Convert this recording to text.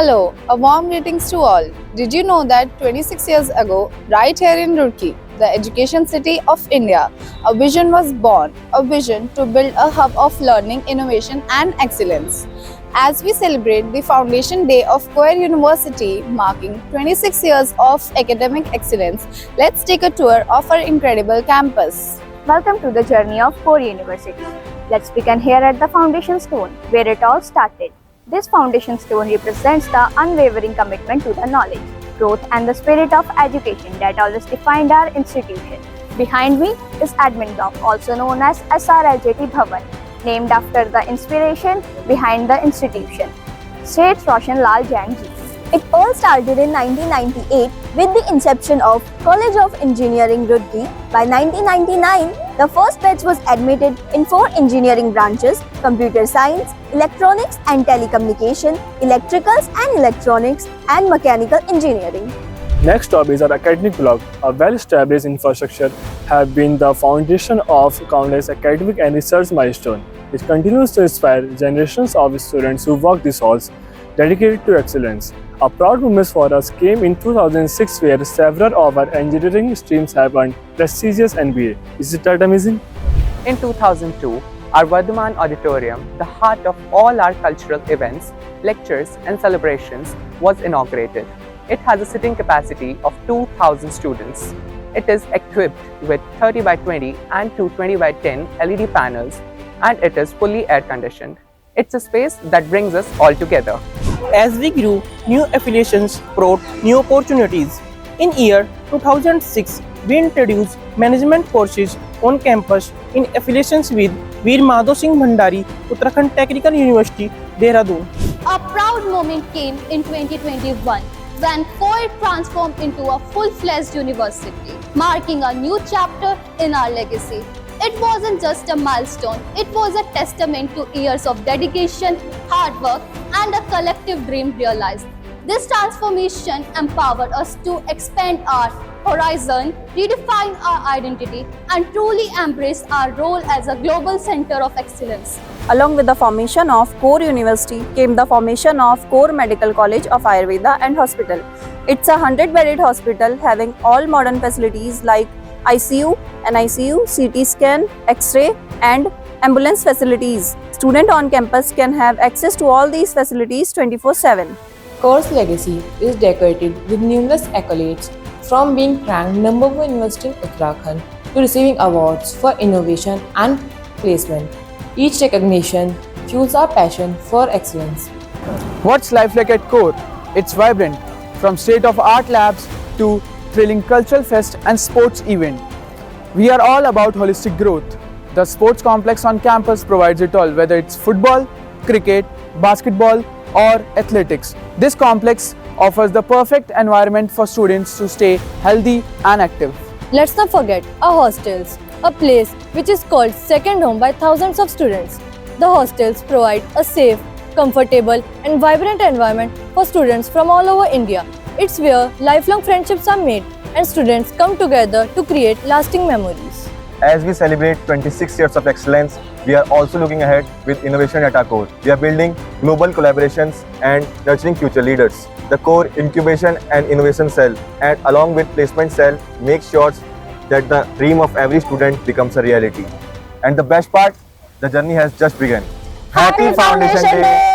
Hello, a warm greetings to all. Did you know that 26 years ago, right here in Roorkee, the education city of India, a vision was born, a vision to build a hub of learning, innovation and excellence. As we celebrate the foundation day of Queer University marking 26 years of academic excellence, let's take a tour of our incredible campus. Welcome to the journey of Core University. Let's begin here at the foundation stone, where it all started. This foundation stone represents the unwavering commitment to the knowledge, growth and the spirit of education that always defined our institution. Behind me is admin block, also known as SRLJT Bhavan, named after the inspiration behind the institution, Seth Roshan Lal Jain ji. It all started in 1998 with the inception of College of Engineering Roorkee. By 1999, the first batch was admitted in 4 engineering branches: computer science, electronics and telecommunication, electricals and electronics, and mechanical engineering. Next up is our academic block. A well-established infrastructure have been the foundation of countless academic and research milestones. It continues to inspire generations of students who walk these halls, dedicated to excellence. A proud moment for us came in 2006, where several of our engineering streams have earned prestigious MBA. Isn't that amazing? In 2002, our Vardhaman Auditorium, the heart of all our cultural events, lectures and celebrations, was inaugurated. It has a sitting capacity of 2,000 students. It is equipped with 30 by 20 and 220 by 10 LED panels, and it is fully air conditioned. It's a space that brings us all together. As we grew, new affiliations brought new opportunities. In year 2006, we introduced management courses on campus in affiliations with Veer Madhav Singh Bhandari, Uttarakhand Technical University, Dehradun. A proud moment came in 2021 when COET transformed into a full-fledged university, marking a new chapter in our legacy. It wasn't just a milestone, it was a testament to years of dedication, hard work, and a collective dream realized. This transformation empowered us to expand our horizon, redefine our identity, and truly embrace our role as a global center of excellence. Along with the formation of Core University came the formation of Core Medical College of Ayurveda and Hospital. It's a 100-bedded hospital having all modern facilities like ICU, NICU, CT scan, X-ray and ambulance facilities. Students on campus can have access to all these facilities 24/7. Core's legacy is decorated with numerous accolades, from being ranked #1 university in Uttarakhand to receiving awards for innovation and placement. Each recognition fuels our passion for excellence. What's life like at Core? It's vibrant, from state-of-art labs to thrilling cultural fest and sports event. We are all about holistic growth. The sports complex on campus provides it all, whether it's football, cricket, basketball, or athletics. This complex offers the perfect environment for students to stay healthy and active. Let's not forget our hostels, a place which is called second home by thousands of students. The hostels provide a safe, comfortable and vibrant environment for students from all over India. It's where lifelong friendships are made and students come together to create lasting memories. As we celebrate 26 years of excellence, we are also looking ahead with innovation at our core. We are building global collaborations and nurturing future leaders. The Core Incubation and Innovation Cell, and along with Placement Cell, makes sure that the dream of every student becomes a reality. And the best part, the journey has just begun. Happy Foundation Day!